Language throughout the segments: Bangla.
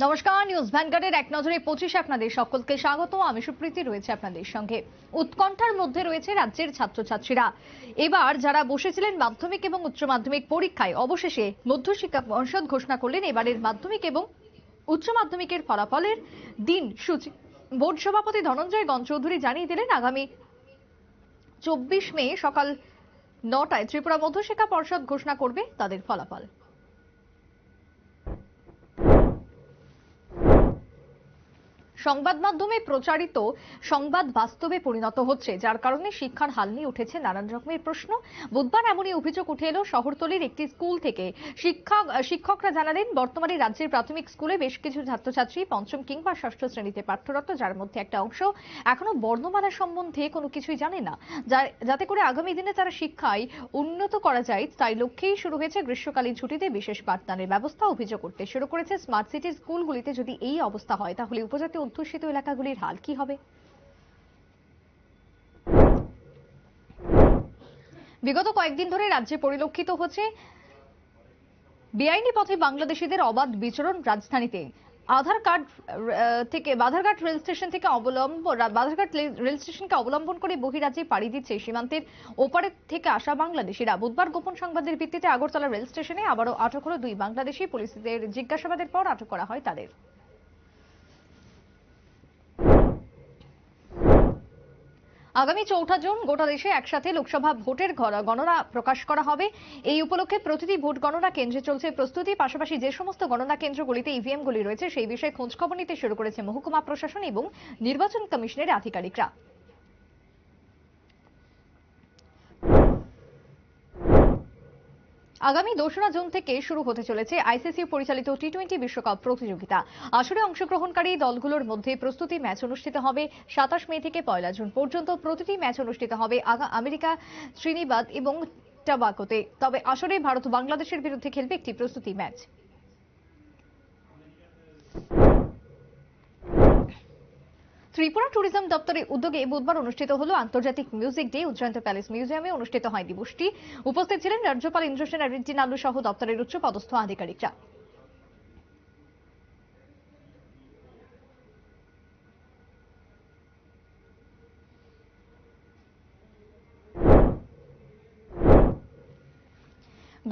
নমস্কার, নিউজ ভ্যানগার্ডের এক নজরে 25 আপনাদের সকলকে স্বাগত। আমি সুপ্রীতি রয়েছে আপনাদের সঙ্গে। উৎকণ্ঠার মধ্যে রয়েছে রাজ্যের ছাত্রছাত্রীরা। এবার যারা বসেছিলেন মাধ্যমিক এবং উচ্চ মাধ্যমিক পরীক্ষায়, অবশেষে মধ্যশিক্ষা পর্ষদ ঘোষণা করলেন এবারের মাধ্যমিক এবং উচ্চ মাধ্যমিকের ফলাফলের দিন সূচি। বোর্ড সভাপতি ধনঞ্জয় গণচৌধুরী জানিয়ে দিলেন আগামী 24 মে সকাল 9টায় ত্রিপুরা মধ্যশিক্ষা পর্ষদ ঘোষণা করবে তাদের ফলাফল। সংবাদ মাধ্যমে প্রচারিত সংবাদ বাস্তবে পরিণত হচ্ছে, যার কারণে শিক্ষার হাল নিয়ে উঠেছে নানান রকমের প্রশ্ন। বুধবার এমনই অভিযোগ উঠে এলো শহরতলির একটি স্কুল থেকে। শিক্ষকরা জানালেন বর্তমানে রাজ্যের প্রাথমিক স্কুলে বেশ কিছু ছাত্রছাত্রী পঞ্চম কিংবা ষষ্ঠ শ্রেণীতে পাঠরত, যার মধ্যে একটা অংশ এখনো বর্ণমালা সম্বন্ধে কোনো কিছুই জানে না। যাতে করে আগামী দিনে তারা শিক্ষায় উন্নত করা যায়, তাই লক্ষ্যেই শুরু হয়েছে গ্রীষ্মকালীন ছুটিতে বিশেষ পাঠদানের ব্যবস্থা। অভিযোগ করতে শুরু করেছে স্মার্ট সিটির স্কুলগুলিতে যদি এই অবস্থা হয়, তাহলে উপজাতি অধ্যুষিত এলাকাগুলির হাল কি হবে? বিগত কয়েকদিন ধরে রাজ্যে পরিলক্ষিত হচ্ছে বেআইনি পথে বাংলাদেশিদের অবাধ বিচরণ। রাজধানীতে বাধারঘাট রেল স্টেশনকে অবলম্বন করে বহিরাজ্যে পাড়ি দিচ্ছে সীমান্তের ওপারে থেকে আসা বাংলাদেশিরা। বুধবার গোপন সংবাদের ভিত্তিতে আগরতলা রেল স্টেশনে আবারও আটক হলো 2 বাংলাদেশি। পুলিশের জিজ্ঞাসাবাদের পর আটক করা হয় তাদের। আগামী 4 জুন গোটা দেশে একসাথে লোকসভা ভোটের গণনা প্রকাশ করা হবে। এই উপলক্ষে প্রতিটি ভোট গণনা কেন্দ্রে চলছে প্রস্তুতি। পাশাপাশি যে সমস্ত গণনা কেন্দ্রগুলিতে ইভিএম গুলি রয়েছে সেই বিষয়ে খোঁজখবর নিতে শুরু করেছে মহকুমা প্রশাসন এবং নির্বাচন কমিশনের আধিকারিকরা। আগামী 2রা জুন থেকে শুরু হতে চলেছে আইসিসি পরিচালিত টি-20 বিশ্বকাপ প্রতিযোগিতা। আসরে অংশগ্রহণকারী দলগুলোর মধ্যে প্রস্তুতি ম্যাচ অনুষ্ঠিত হবে 27 মে থেকে 1 জুন পর্যন্ত। প্রতিটি ম্যাচ অনুষ্ঠিত হবে আমেরিকা, ত্রিনিদাদ এবং টবাগোতে। তবে আসরে ভারত বাংলাদেশের বিরুদ্ধে খেলবে একটি প্রস্তুতি ম্যাচ। ত্রিপুরা ট্যুরিজম দপ্তরের উদ্যোগে বুধবার অনুষ্ঠিত হলো আন্তর্জাতিক মিউজিক ডে। উজ্জয়ন্ত প্যালেস মিউজিয়ামে অনুষ্ঠিত হয় দিবসটি। উপস্থিত ছিলেন রাজ্যপাল ইন্দ্রসেন রেড্ডি নালু সহ দপ্তরের উচ্চ পদস্থ আধিকারিকরা।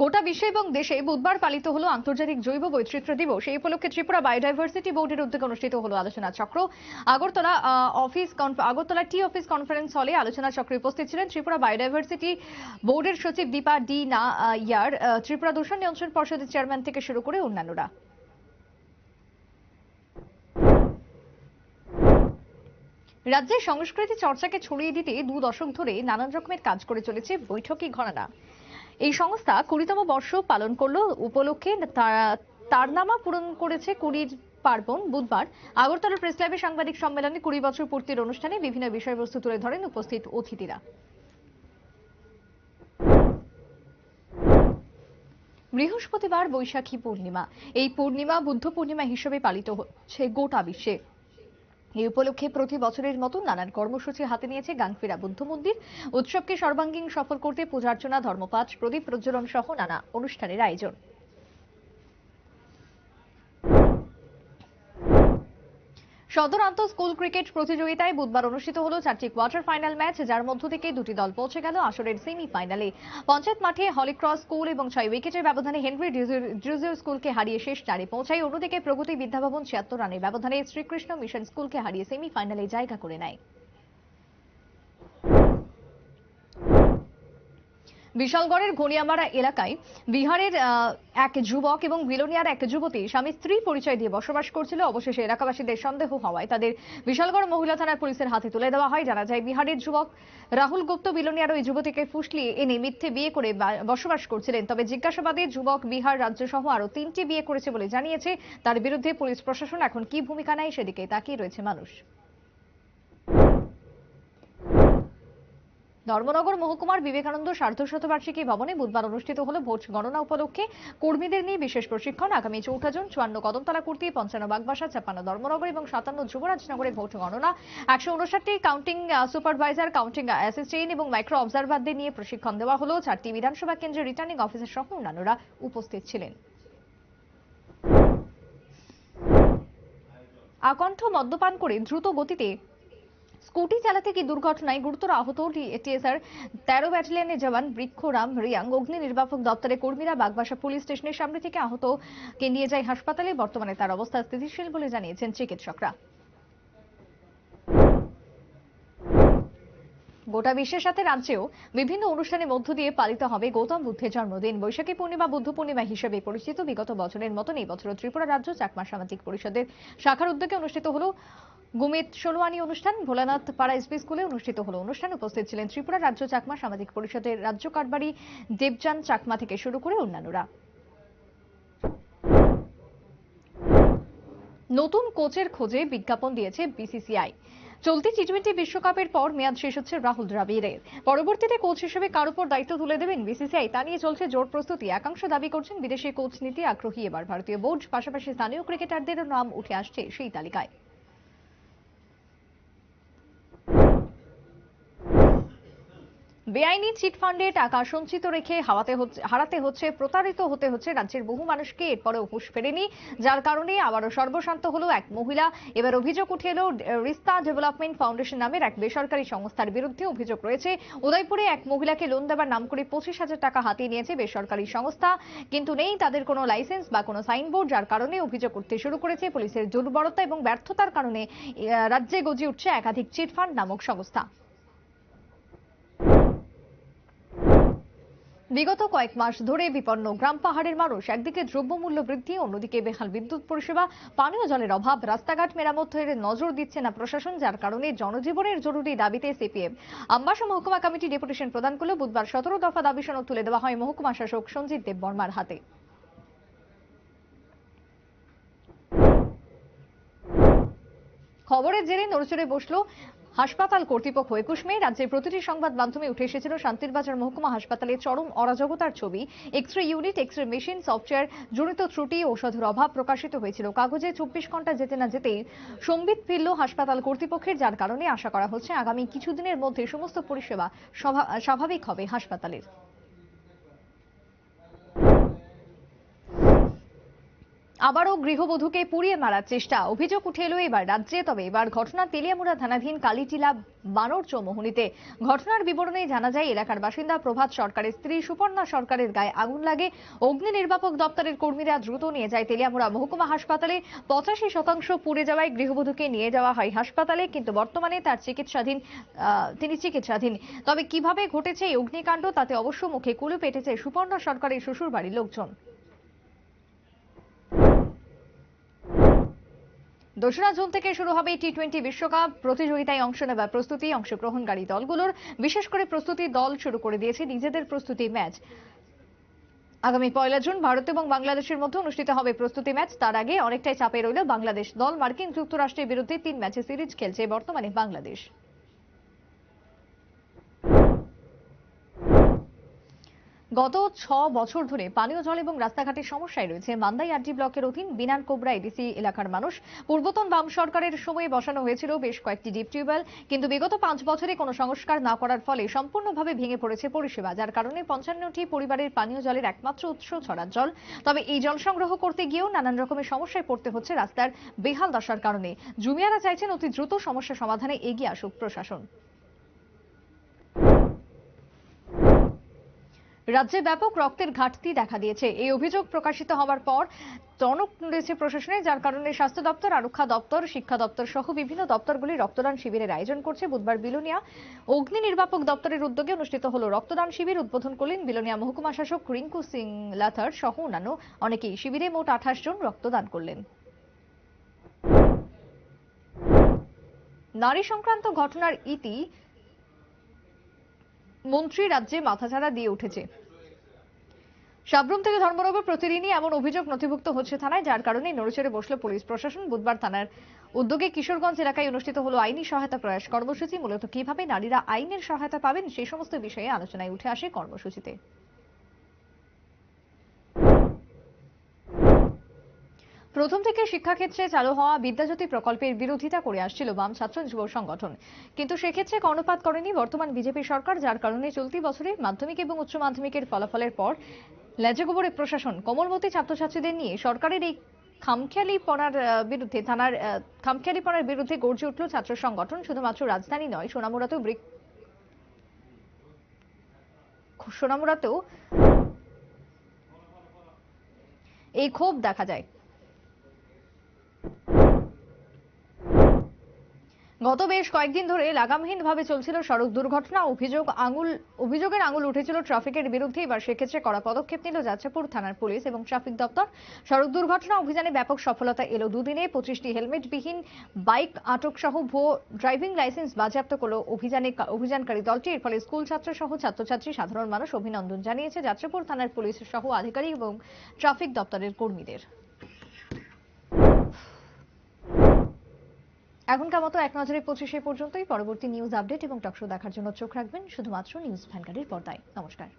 গোটা বিশ্বে এবং দেশে বুধবার পালিত হলো আন্তর্জাতিক জৈব বৈচিত্র্য দিবস। এই উপলক্ষে ত্রিপুরা বায়োডাইভার্সিটি বোর্ডের উদ্যোগে অনুষ্ঠিত হলো আলোচনা চক্র। আগরতলা টি অফিস কনফারেন্স হলে আলোচনা চক্রে উপস্থিত ছিলেন ত্রিপুরা বায়োডাইভার্সিটি বোর্ডের সচিব দীপা ডি না ইয়ার, ত্রিপুরা দূষণ নিয়ন্ত্রণ পর্ষদের চেয়ারম্যান থেকে শুরু করে অন্যান্যরা। রাজ্যের সংস্কৃতি চর্চাকে ছড়িয়ে দিতে 2 দশক ধরে নানান রকমের কাজ করে চলেছে বৈঠকি ঘরানা। এই সংস্থা 20তম বর্ষ পালন করলো উপলক্ষে তার নামা পূরণ করেছে 20 পার্বণ। বুধবার আগরতলা প্রেস ক্লাবে সাংবাদিক সম্মেলনে 20 বছর পূর্তির অনুষ্ঠানে বিভিন্ন বিষয়বস্তু তুলে ধরেন উপস্থিত অতিথিরা। বৃহস্পতিবার বৈশাখী পূর্ণিমা। এই পূর্ণিমা বুদ্ধ পূর্ণিমা হিসেবে পালিত হচ্ছে গোটা বিশ্বে। এই উপলক্ষে প্রতি বছরের মতো নানান কর্মসূচি হাতে নিয়েছে গাংফিরা বুদ্ধ মন্দির। উৎসবকে সর্বাঙ্গীন সফল করতে পূজার্চনা, ধর্মপাঠ, প্রদীপ প্রজ্বলন সহ নানা অনুষ্ঠানের আয়োজন। সদর আন্তঃ স্কুল ক্রিকেট প্রতিযোগিতায় বুধবার অনুষ্ঠিত হলো 4টি কোয়ার্টার ফাইনাল ম্যাচ, যার মধ্য থেকে 2টি দল পৌঁছে গেল আসরের সেমিফাইনালে। পঞ্চায়েত মাঠে হলিক্রস স্কুল এবং 6 উইকেটের ব্যবধানে হেনরি ড্রিউজিও স্কুলকে হারিয়ে শেষ 4-এ পৌঁছায়। অন্যদিকে প্রগতি বিদ্যাভবন 76 রানের ব্যবধানে শ্রীকৃষ্ণ মিশন স্কুলকে হারিয়ে সেমিফাইনালে জায়গা করে নেয়। বিশালগড়ের ঘনিয়ামারা এলাকায় বিহারের এক যুবক এবং বিলোনিয়ার এক যুবতী স্বামী স্ত্রী পরিচয় দিয়ে বসবাস করছিল। অবশেষে এলাকাবাসীদের সন্দেহ হওয়ায় তাদের বিশালগড় মহিলা থানার পুলিশের হাতে তুলে দেওয়া হয়। জানা যায় বিহারের যুবক রাহুল গুপ্ত বিলোনিয়ার ওই যুবতীকে ফুসলিয়ে এনে মিথ্যে বিয়ে করে বসবাস করছিলেন। তবে জিজ্ঞাসাবাদে যুবক বিহার রাজ্য সহ আরো 3টি বিয়ে করেছে বলে জানিয়েছে। তার বিরুদ্ধে পুলিশ প্রশাসন এখন কি ভূমিকা নেয় সেদিকে তাকিয়ে রয়েছে মানুষ। ধর্মনগর মহকুমার বিবেকানন্দ সার্ধশতবার্ষিকী ভবনে বুধবার অনুষ্ঠিত হলো ভোট গণনা উপলক্ষে কর্মীদের নিয়ে বিশেষ প্রশিক্ষণ। আগামী 4 জুন 54 কদমতলা কুর্তি, 55 বাগবাসা, 56 ধর্মনগর এবং 57 যুবরাজনগরে ভোট গণনা। 159টি কাউন্টিং সুপারভাইজার, কাউন্টিং অ্যাসিস্ট্যান্ট এবং মাইক্রো অবজারভারদের নিয়ে প্রশিক্ষণ দেওয়া হলো। 4টি বিধানসভা কেন্দ্রের রিটার্নিং অফিসার সহ অন্যান্যরা উপস্থিত ছিলেন। আকণ্ঠ মদ্যপান করে দ্রুত গতিতে স্কুটি চালাতে গিয়ে দুর্ঘটনায় গুরুতর আহত টিএসআর 13 ব্যাটালিয়নের জওয়ান বৃক্ষরাম রিয়াং। অগ্নি নির্বাপক দপ্তরের কর্মীরা বাগবাসা পুলিশ স্টেশনের সামনে থেকে আহতকে নিয়ে যায় হাসপাতালে। বর্তমানে তার অবস্থা স্থিতিশীল বলে জানিয়েছেন চিকিৎসকরা। গোটা বিশ্বের সাথে রাজ্যেও বিভিন্ন অনুষ্ঠানের মধ্য দিয়ে পালিত হবে গৌতম বুদ্ধের জন্মদিন। বৈশাখী পূর্ণিমা বুদ্ধ পূর্ণিমা হিসেবে পরিচিত। বিগত বছরের মতন এই বছর ত্রিপুরা রাজ্য চাকমা সামাজিক পরিষদের শাখার উদ্যোগে অনুষ্ঠিত হলো গুমিত ষোলোয়ানি অনুষ্ঠান। ভোলানাথ পাড়া এসপি স্কুলে অনুষ্ঠিত হলো অনুষ্ঠানে উপস্থিত ছিলেন ত্রিপুরা রাজ্য চাকমা সামাজিক পরিষদের রাজ্য কাঠবাড়ি দেবযান চাকমা থেকে শুরু করে অন্যান্যরা। নতুন কোচের খোঁজে বিজ্ঞাপন দিয়েছে বিসিসিআই। চলতি টি-20 বিশ্বকাপের পর মেয়াদ শেষ হচ্ছে রাহুল দ্রাবিড়ের। পরবর্তীতে কোচ হিসেবে কার উপর দায়িত্ব তুলে দেবেন বিসিসিআই তা নিয়ে চলছে জোর প্রস্তুতি। একাংশ দাবি করছেন বিদেশি কোচ নিতে আগ্রহী এবার ভারতীয় বোর্ড, পাশাপাশি স্থানীয় ক্রিকেটারদেরও নাম উঠে আসছে সেই তালিকায়। বেআইনি চিটফান্ডে টাকা সঞ্চিত রেখে হারাতে হচ্ছে, প্রতারিত হতে হচ্ছে রাজ্যের বহু মানুষকে। এরপরেও হুঁশ ফেরেনি, যার কারণে আবারও সর্বশান্ত হলো এক মহিলা। এবার অভিযোগ উঠে এলো রিস্তা ডেভেলপমেন্ট ফাউন্ডেশন নামের এক বেসরকারি সংস্থার বিরুদ্ধে। অভিযোগ রয়েছে উদয়পুরে এক মহিলাকে লোন দেবার নাম করে 25,000 টাকা হাতিয়ে নিয়েছে বেসরকারি সংস্থা, কিন্তু নেই তাদের কোনো লাইসেন্স বা কোনো সাইনবোর্ড, যার কারণে অভিযোগ উঠতে শুরু করেছে। পুলিশের দুর্বলতা এবং ব্যর্থতার কারণে রাজ্যে গজিয়ে উঠছে একাধিক চিটফান্ড নামক সংস্থা। বিগত কয়েক মাস ধরে বিপন্ন গ্রাম পাহাড়ের মানুষ। একদিকে দ্রব্যমূল্য বৃদ্ধি, অন্যদিকে বেহাল বিদ্যুৎ পরিষেবা, পানীয় জলের অভাব, রাস্তাঘাট মেরামতের নজর দিচ্ছে না প্রশাসন, যার কারণে জনজীবনের জরুরি দাবিতে সিপিএম আমবাসা মহকুমা কমিটি ডেপুটেশন প্রদান করল। বুধবার 17 দফা দাবি সনদ তুলে দেওয়া হয় মহকুমা শাসক সঞ্জিত দেব বর্মার হাতে। খবরের জেরে নড়েচড়ে বসলো হাসপাতাল কর্তৃপক্ষ। 21 মে রাজ্যের প্রতিটি সংবাদ মাধ্যমে উঠে এসেছিল শান্তিরবাজার মহকুমা হাসপাতালে চরম অরাজকতার ছবি। X-ray unit, X-ray machine, software জনিত ত্রুটি, ঔষধের অভাব প্রকাশিত হয়েছিল কাগজে। 24 ঘন্টা যেতে না যেতেই সম্বিত ফিরল হাসপাতাল কর্তৃপক্ষের, যার কারণে আশা করা হচ্ছে আগামী কিছুদিনের মধ্যে সমস্ত পরিষেবা স্বাভাবিক হবে হাসপাতালের। আবারও গৃহবধূকে পুড়িয়ে মারার চেষ্টা, অভিযোগ উঠে এলো এবার রাজ্যে। তবে এবার ঘটনা তেলিয়ামুড়া থানাধীন কালীটিলা বানর চৌমুহনীতে। ঘটনার বিবরণে জানা যায় এলাকার বাসিন্দা প্রভাত সরকারের স্ত্রী সুপর্ণা সরকারের গায়ে আগুন লাগে। অগ্নি নির্বাপক দপ্তরের কর্মীরা দ্রুত নিয়ে যায় তেলিয়ামুড়া মহকুমা হাসপাতালে। 85% পুড়ে যাওয়ায় গৃহবধূকে নিয়ে যাওয়া হয় হাসপাতালে, কিন্তু বর্তমানে তিনি চিকিৎসাধীন। তবে কিভাবে ঘটেছে এই অগ্নিকাণ্ড তাতে অবশ্য মুখে কুলুপ এঁটেছে সুপর্ণা সরকারের শ্বশুর বাড়ির লোকজন। 2রা জুন থেকে শুরু হবে টি-20 বিশ্বকাপ প্রতিযোগিতায় অংশ নেবার প্রস্তুতি অংশগ্রহণকারী দলগুলোর। বিশেষ করে প্রস্তুতি দল শুরু করে দিয়েছে নিজেদের প্রস্তুতি ম্যাচ। আগামী 1 জুন ভারত এবং বাংলাদেশের মধ্যে অনুষ্ঠিত হবে প্রস্তুতি ম্যাচ। তার আগে অনেকটাই চাপে রইল বাংলাদেশ দল। মার্কিন যুক্তরাষ্ট্রের বিরুদ্ধে 3 ম্যাচে সিরিজ খেলছে বর্তমানে বাংলাদেশ। গত 6 বছর ধরে পানীয় জল এবং রাস্তাঘাটের সমস্যায় রয়েছে মান্দাই আরডি ব্লকের অধীন বিনান কোবরা এডিসি এলাকার মানুষ। পূর্বতন বাম সরকারের সময়ে বসানো হয়েছিল বেশ কয়েকটি ডিপ টিউবওয়েল, কিন্তু বিগত 5 বছরে কোনো সংস্কার না করার ফলে সম্পূর্ণভাবে ভেঙে পড়েছে পরিষেবা, যার কারণে 55টি পরিবারের পানীয় জলের একমাত্র উৎস ছড়ার জল। তবে এই জল সংগ্রহ করতে গিয়েও নানান রকমের সমস্যায় পড়তে হচ্ছে রাস্তার বেহাল দশার কারণে। জুমিয়ারা চাইছেন অতি দ্রুত সমস্যা সমাধানে এগিয়ে আসুক প্রশাসন। রাজ্যে ব্যাপক রক্তের ঘাটতি দেখা দিয়েছে। এই অভিযোগ প্রকাশিত হওয়ার পর টনক নড়েছে প্রশাসনে, যার কারণে স্বাস্থ্য দপ্তর, আরক্ষা দপ্তর, শিক্ষা দপ্তর সহ বিভিন্ন দপ্তরগুলি রক্তদান শিবিরের আয়োজন করছে। বুধবার বিলোনিয়া অগ্নি নির্বাপক দপ্তরের উদ্যোগে অনুষ্ঠিত হলো রক্তদান শিবির। উদ্বোধন করলেন বিলোনিয়া মহকুমা শাসক রিঙ্কু সিং লাথার সহ অন্যান্য অনেকেই। শিবিরে মোট 28 জন রক্তদান করলেন। নারী সংক্রান্ত ঘটনার ইতি মন্ত্রী রাজ্যে মাথাচাড়া দিয়ে উঠেছে। সাবরুম থেকে ধর্মনগর প্রতিদিনই এমন অভিযোগ নথিভুক্ত হচ্ছে থানায়, যার কারণে নড়েচড়ে বসল পুলিশ প্রশাসন। বুধবার থানার উদ্যোগে কিশোরগঞ্জ এলাকায় অনুষ্ঠিত হলো আইনি সহায়তা প্রয়াস কর্মসূচি। মূলত কিভাবে নারীরা আইনের সহায়তা পাবেন সেই সমস্ত বিষয়ে আলোচনায় উঠে আসে কর্মসূচিতে। প্রথম থেকে শিক্ষাক্ষেত্রে চালু হওয়া বিদ্যাজ্যোতি প্রকল্পের বিরোধিতা করে আসছিল বাম ছাত্র যুব সংগঠন, কিন্তু সেক্ষেত্রে কর্ণপাত করেনি বর্তমান বিজেপি সরকার, যার কারণে চলতি বছরে মাধ্যমিক এবং উচ্চ মাধ্যমিকের ফলাফলের পর লেজে গোবরে প্রশাসন কোমলমতি ছাত্রছাত্রীদের নিয়ে সরকারের এই খামখেয়ালিপনার বিরুদ্ধে খামখেয়ালিপনার বিরুদ্ধে গর্জে উঠল ছাত্র সংগঠন। শুধুমাত্র রাজধানী নয়, সোনামুড়াতেও এই ক্ষোভ দেখা যায়। গত বেশ কয়েকদিন ধরে লাগামহীনভাবে চলছিল সড়ক দুর্ঘটনা। অভিযোগের আঙুল উঠেছিল ট্রাফিকের বিরুদ্ধে। এবার সেক্ষেত্রে কড়া পদক্ষেপ নিল যাত্রাপুর থানার পুলিশ এবং ট্রাফিক দপ্তর। সড়ক দুর্ঘটনা অভিযানে ব্যাপক সফলতা এলো। দুদিনে 25টি হেলমেটবিহীন বাইক আটক সহ ভুয়ো ড্রাইভিং লাইসেন্স বাজেয়াপ্ত করল অভিযানকারী দলটি। এর ফলে স্কুল ছাত্র সহ ছাত্রছাত্রী, সাধারণ মানুষ অভিনন্দন জানিয়েছে যাত্রাপুর থানার পুলিশ সহ আধিকারিক এবং ট্রাফিক দপ্তরের কর্মীদের। এখনকার মতো এক নজরে 25 পর্যন্তই। পরবর্তী নিউজ আপডেট এবং টকশো দেখার জন্য চোখ রাখবেন শুধুমাত্র নিউজ ভ্যানগার্ডের পর্দায়। নমস্কার।